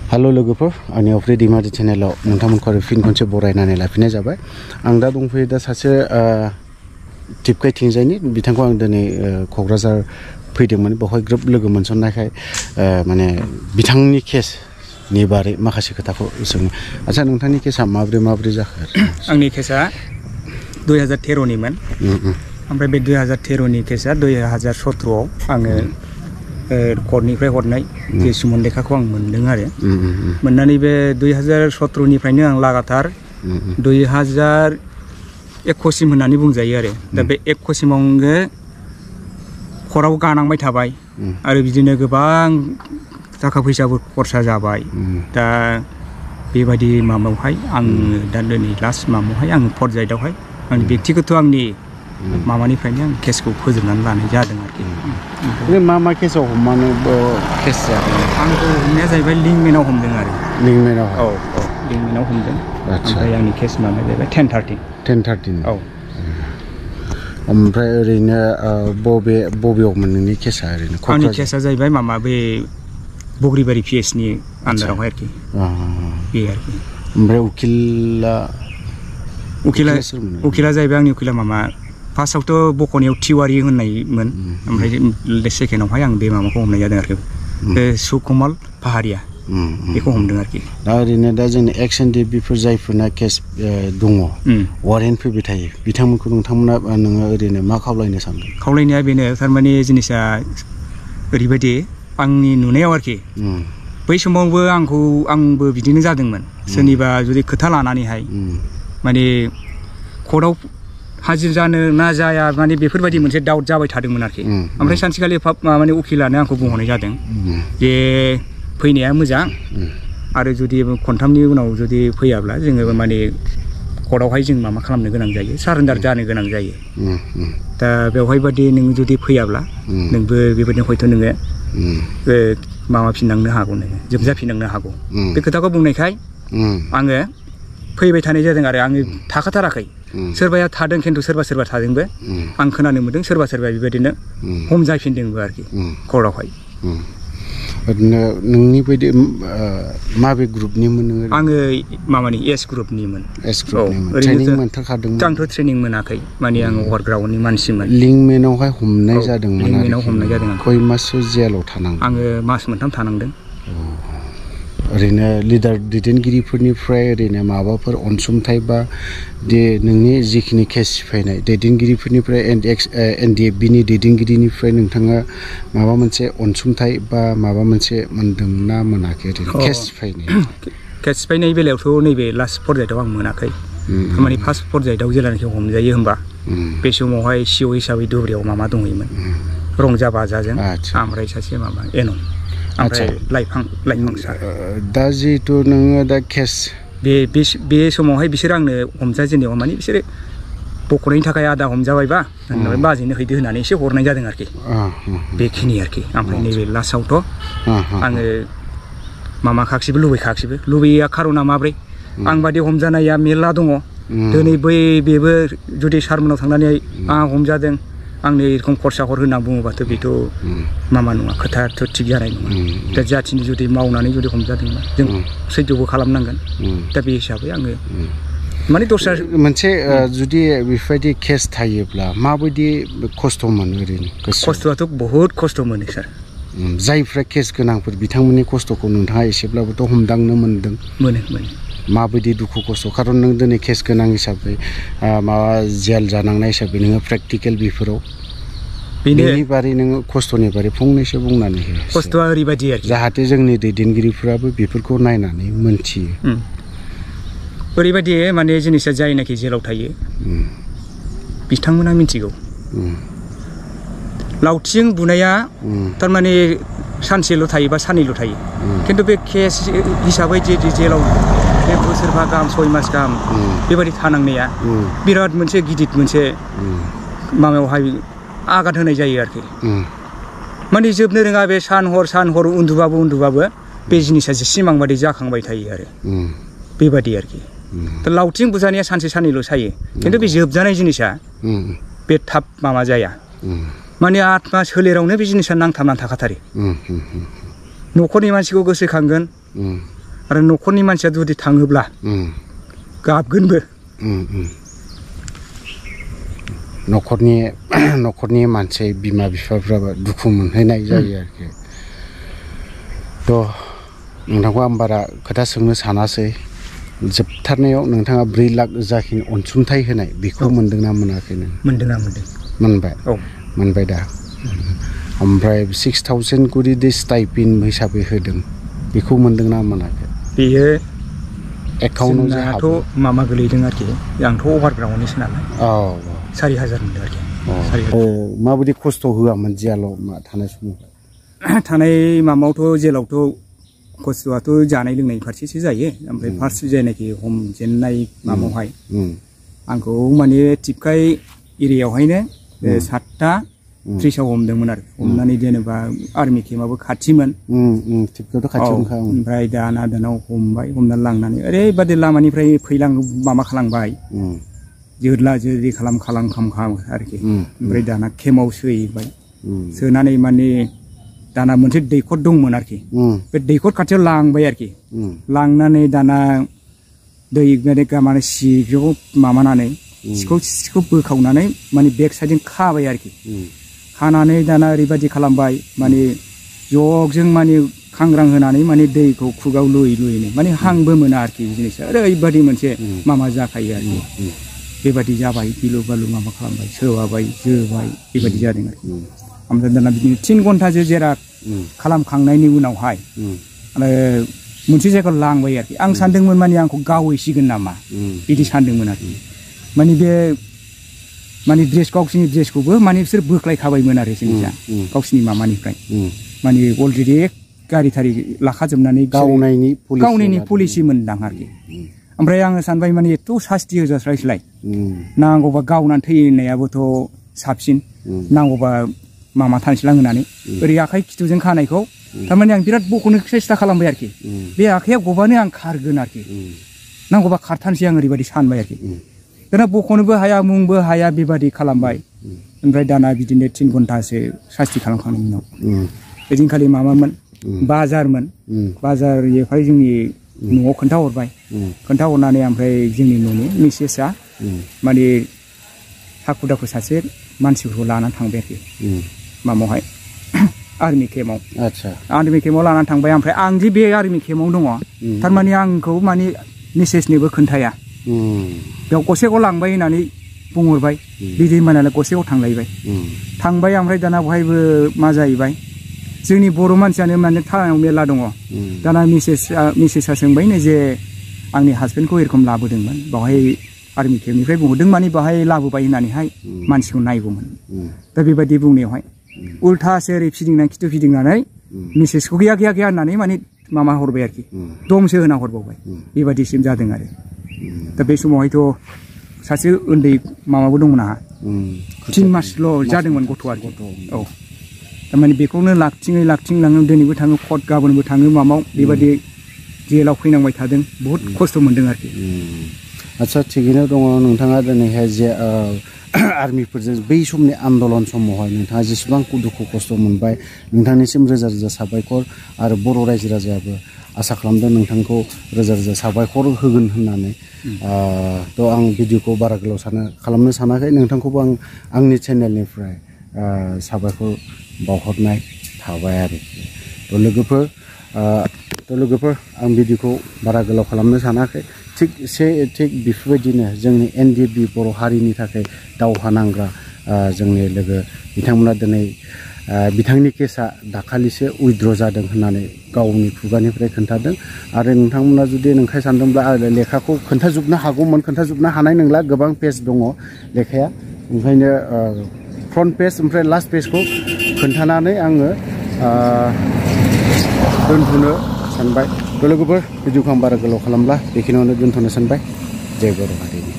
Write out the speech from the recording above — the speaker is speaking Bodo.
हेलो लोगोफोर आंनि अफ्रि दैमारि चेनेलाव नोंथांमोनखौ फिन खनसे बरायनानै लाफिननाय जाबाय आं दा दंफैयो दा सासे टिपकाइथिंजायनि बिथांखौ आं दिनै क'क्राझार फैदोंमोन बेवहाय ग्रोब लोगो मोनसननायखाय माने बिथांनि केसनि बारै माखासे खोथाखौ सोङो आच्छा नोंथांनि केसा माब्रै जाखो आंनि केसा 2013 निमोन ओमफ्राय बे 2013 नि केसा 2017 आव आङो कर्टनिफ्राय हरनाय जे सुमन लेखाखौ आं मोनदों आरो मोननानै बे 2017 निफ्रायनो आं लागातार 2021 सिम होननानै बुंजायो आरो दा बे 21 सिमावनो खराव गानांबाय थाबाय आरो बिदिनो गोबां थाखा फैसाबो खरसा जाबाय दा बेबायदि माबायावहाय आं दा दिनै लास्ट माबायावहाय आं फर्टजाइटआवहाय आंनि बेक्तिगत आंनि माबानिफ्रायनो आं केसखौ फोजोबनानै लानाय जादों आरोखि मा केसआव हमनानै केस जादों आंखौ हमनाया जाहैबाय लिंमेनाव हमदों आरो लिंमेनाव औ लिंमेनाव हमदों ओमफ्राय आंनि केस माबाया जाहैबाय 1013 औ ओमफ्राय ओरैनो बबेयावमोन नोंनि केसा ओरैनो आंनि केसा जाहैबाय माबा बे बग्रिबारि PH नि आन्दारावहाय आरोखि बे आरोखि ओमफ्राय उकिला जाहैबाय आंनि उकिला मामा फार्स्टआवथ' बख'नायाव तिवारि होननायमोन ओमफ्राय सेकेन्डआवहाय आं बे माबाखौ हमनाय जादों आरोखि बे सुकमल पाहारिया बेखौ हमदों आरोखि दा ओरैनो दा जोंनि एक्सन बेफोर जायफोरना केस दङ वारेन्ट फैबाय थायो बिथांमोनखौ नोंथांमोना नोङो ओरैनो मा खावलायनो सानदों खावलायनाया बेनो थारमाने जिनिसा ओरैबायदि आंनि नुनायाव आरोखि बै समावबो आंबो बिदिनो जादोंमोन सोरनिबा जुदि खोथा लानानैहाय माने कर्टआव हाजिर जानो ना जाया माने बेफोरबायदि मोनसे डाउट जाबाय थादोंमोन आरोखि ओमफ्राय सानसेखालि माने उकिलानो आंखौ बुंहरनाय जादों जे फैनाया मोजां आरो जुदि खनथामनि उनाव जुदि फैयाब्ला जोङो माने कर्टआवहाय जों माबा खालामनो गोनां जायो सारेन्डार जानो गोनां जायो दा बेवहाय बादि नों जुदि फैयाब्ला नोंबो बेबायदिनो हयथ' नोङो माबाफिननांनो हागौ नोङो जोबजाफिननांनो हागौ बे खोथाखौ बुंनायखाय आङो फैबाय थानाय जादों आरो आङो थाखाथाराखै सोरबाया थादों खिन्थु सोरबा थादोंबो आं खोनानो मोनदों सोरबा बेबायदिनो हमजाफिनदोंबो आरोखि कर्टआवहाय ओरैनो नोंनि बायदि माबे ग्रुपनिमोन नोङो आङो माबानि एस ग्रुपनिमोन ट्रेनिं मोनथारखादोंमोन आंथ' ट्रेनिं मोनाखै माने आङो हरग्राउन्डनि मानसिमोन लिंमेनावहाय हमनाय जादोंमोन लिंमेनाव हमनाय जादों खय माससो जेलाव थानांदों आङो मास मोनथाम थानांदों ओरैनो लिडार दैदेनगिरिफोरनिफ्राय ओरैनो माबाफोर अनसुंथाइ बा नोंनि जिखिनि केस सिफायनाय दैदेनगिरिफोरनिफ्राय NDFB नि दैदेनगिरिनिफ्राय नोंथाङा माबा मोनसे अनसुंथाइ बा माबा मोनसे मोनदोंना मोनाखै ओरैनो केस सिफायनाय बेलायावथ' नैबे लास्ट फर्टजाइटआव आं मोनाखै थारमाने फार्स्ट फर्टजाइटआव जेलानाखि हमजायो होमबा बे समावहाय CO हिसाबै दुब्रियाव मामा दंहैयोमोन रंजा बाजाजों ओमफ्राय सासे माबा एनम ओमफ्राय लाइफां सार दा जिहेतु नोङो दा केस बे समावहाय बिसोर आंनो हमजाजेननायाव माने बिसोरो बख'नायनि थाखाय आदा हमजाबायबा होननानै बाजैनो हैदो होननानै एसे हरनाय जादों आरोखि बेखिनि आरोखि ओमफ्राय नैबे लास्टआवथ' आङो माबाखाखिसैबो लुबैया खार'ना माब्रै आं बादि हमजानाया मेरला दङ दिनै बेबो जुदि सारमोनाव थांनानै आं हमजादों आंनो एरखम खरसा हर होनना बुङोबाथ' बेथ' मामा नङा खोथायाथ' थिग जानाय नङा दा जाथिनि जुदि मावनानै जुदि हमजादोंबा जों सैज्यबो खालामनांगोन दा बे हिसाबै आङो माने दस्रा मोनसे जुदि बेफोरबायदि केस थायोब्ला माबायदि खस्थ' मोनो ओरैनो खस्थ'आथ' बहुद खस्थ' मोनो सार जायफ्रा केस गोनांफोर बिथांमोननि खस्थ'खौ नोंथाङा एसेब्लाबोथ' हमदांनो मोनदों मोनो माबायदि दुखु खस्थ' खारन नों दिनै केस गोनां हिसाबै माबा जेल जानांनाय हिसाबै नोङो प्रेक्टिकेल बेफोराव बेनि बारै नोङो खस्थ'नि बारै फंनैसो बुंनानै हो खस्थ'आ ओरैबायदि आरोखि जाहाथे जोंनि दैदेनगिरिफोराबो बेफोरखौ नायनानै मोनथियो ओरैबायदि माने जिनिसा जायनाखि जेलाव थायो बिथांमोना मिथिगौ लावथिजों बुनाया थारमाने सानसेल' थायो बा साननैल' थायो खिन्थु बे केस हिसाबै जे जेलाव बोसोरबा गाहाम 6 मास गाहाम बेबायदि थानांनाया बिराद मोनसे गिदिर मोनसे माबायावहाय आघात होनाय जायो आरोखि माने जोबनो रोङा बे सान हर उन्दुबाबो बे जिनिसा सिमां बादि जाखांबाय थायो आरो बेबादि आरोखि दा लावथिं बुजानाया सानसे साननैल' सायो खिन्थु बे जोबजानाय जिनिसा बे थाब माबा जाया माने आत्मा सोलेरावनो बे जिनिसा नांथाबनानै थाखाथारो न'खरनि मानसिखौ गोसोखांगोन आरो न'खरनि मानसिया जुदि थाङोब्ला गाबगोनबो न'खरनि मानसि बिमा बिफाफ्राबो दुखु मोनहैनाय जायो आरोखि थ' नोंथांखौ आं बारा खोथा सोंनो सानासै जोबथारनायाव नोंथाङा 4 लाख जाखिनि अनसुंथाइ होनाय बेखौ मोनदोंना मोनाखै नों मोनदों मोनबाय औ मोनबाय दा ओमफ्राय 6,000 करि दे स्टाइपेन्ड हिसाबै होदों बेखौ मोनदोंना मोनाखै बेयो एकाउन्टाव जे हाबो मामा गोलैदों आरोखि आंथ' अभारग्राउन्डनिसो नालाय 4,000 मोनदों आरोखि माबायदि खस्थ' होआमोन जेलाव थानाय समाव थानाय मामायावथ' जेलावथ' खस्थ'आथ' जानाय लोंनायनि फारसेसो जायो ओमफ्राय फार्स्ट जायनाखि हमजेननाय मामायावहाय आंखौ माने टिपकाइ एरियायावहायनो 7:30 हमदोंमोन आरो हमनानै जेनेबा आर्मि केम्पआबो खाथिमोन ओमफ्राय दानाव हमबाय हमनानै लांनानै ओरैबादि लामानिफ्राय मामा खालामबाय जोदला जोदि खालाम आरोखि ओमफ्राय दाना केम्पआव सोहैबाय सोनानै माने दाना मोनसे दैखर दंमोन आरोखि बे दैखर खाथियाव लांबाय आरोखि लांनानै दाना दै माने सिखौ माबानानै सिखौ बोखावनानै माने बेक साइडजों खाबाय आरोखि खानानै दाना ओरैबादि खालामबाय माने जगजों माने खांग्रां होनानै माने दैखौ खुगाव लुयैनो माने हांबो मोना आरोखि जिनिसा ओरैबादि मोनसे मामा जाखायो आरोखि बेबादि जाबाय गिलु बालु माबा खालामबाय सोबाबाय जोबाय बेबादि जादों आरोखि ओमफ्राय दाना बिदिनो 3 घन्टासो जेरा खालामखांनायनि उनावहाय मोनसे जायगायाव लांबाय आरोखि आं सानदोंमोन माने आंखौ गावहैसिगोन नामा बिदि सानदोंमोन आरोखि माने बे माने गावसिनि ड्रेसखौबो माने बिसोर बोख्लायखाबायमोन आरो जिनिसा गावसिनि मामानिफ्राय माने अलरेडि गारि थारि लाखाजोबनानै गावनायनि पलिसि मोनदां आरोखि ओमफ्राय आङो सानबाय माने एथ' सास्ति होजास्रायस्लाय नांगौबा गावनानै थैनायाबोथ' साबसिन नांगौबा मामा थांसैलां होनानै ओरै आखाइ खिथुजों खानायखौ थारमाने आं बिराद बख'नो सेस्था खालामबाय आरोखि बे आखाइया गबानो आं खारगोन आरोखि नांगौबा खारथारनोसै आं ओरैबादि सानबाय आरोखि दाना बख'नोबो हाया मुंबो हाया बेबादि खालामबाय ओमफ्राय दाना बिदिनो 3 घन्टासो सास्ति खालामखांनायनि उनाव ओइदिनखालि माबामोन बाजारनिफ्राय जोंनि न'आव खोन्थाहरनानै ओमफ्राय जोंनि न'नि मिसेसआ माने हाखु दाखु सासे मानसिफोरखौ लानानै थांबाय आरोखि मामावहाय आर्मि केम्पआव लानानै थांबाय ओमफ्राय आं जे बे आर्मि केम्पआव दङ थारमाने आंखौ माने मिसेसनोबो खोन्थाया बेयाव गसाइगाव लांबाय होननानै बुंहरबाय बिदि होनबाय गसाइगाव थांबाय ओमफ्राय दाना बहायबो मा जाहैबाय जोंनि बर' मानसियानो माने थानायाव मेरला दङ दाना मिसेसआ सोंबायनो जे आंनि हासबेन्डखौ एरखम लाबोदोंमोन बावहाय आर्मि केम्पनिफ्राय बुंहरदों माने बाहाय लाबोबाय होननानैहाय मानसिखौ नायगौमोन दा बेबायदि बुंनायावहाय उल्थासो ओरै खिथु फिदिंनानै मिसेसखौ गैया होननानै माने मामा हरबाय आरोखि दमसो होना हरबावबाय बेबायदिसिम जादों आरो दा बे समावहायथ' सासे उन्दै मामाबो दंमोन आंहा 3 मासल' जादोंमोन गथ'आ आरोखि औ थारमाने बेखौनो लाखिं दिनैबो थाङो कट गाबोनबो थाङो मामाव बेबायदि जेलाव फैनांबाय थादों बहुद खस्थ' मोनदों आरोखि आच्छा थिगैनो दङ नोंथाङा दिनैहाय जे आर्मिफोरजों बै समनि आन्दलन समावहाय नोंथाङा जेसेबां दुखु खस्थ' मोनबाय नोंथांनिसिम रोजा रोजा साबायखर आरो बर' रायजो राजायाबो आसा खालामदों नोंथांखौ रोजा रोजा साबायखर होगोन होननानै थ' आं भिडिअखौ बारा गोलाव खालामनो सानाखै नोंथांखौबो आं आंनि चेनेलनिफ्राय साबायखर बावहरनाय थाबाय आरोखि थ' लोगोफोर आं भिडिअखौ बारा गोलाव खालामनो सानाखै थिग बेफोरबायदिनो जोंनि NDFB बर' हारिनि थाखाय दावहा नांग्रा जोंनि लोगो बिथांमोना दिनै बिथांनि केसा दाखालिसो उइद्र' जादों होननानै गावनि खुगानिफ्राय खोन्थादों आरो नोंथांमोना जुदि नोंखाय सानदोंब्ला लेखाखौ खोन्थाजोबनो हागौमोन खोन्थाजोबनो हानाय नंला गोबां पेज दङ लेखाया ओंखायनो फ्रन्ट पेज ओमफ्राय लास्ट पेजखौ खोन्थानानै आङो दोनथ'नो सानबाय थ' लोगोफोर भिडिअखौ आं बारा गोलाव खालामब्ला बेखिनियावनो दोनथ'नो सानबाय जय बर' हारिनि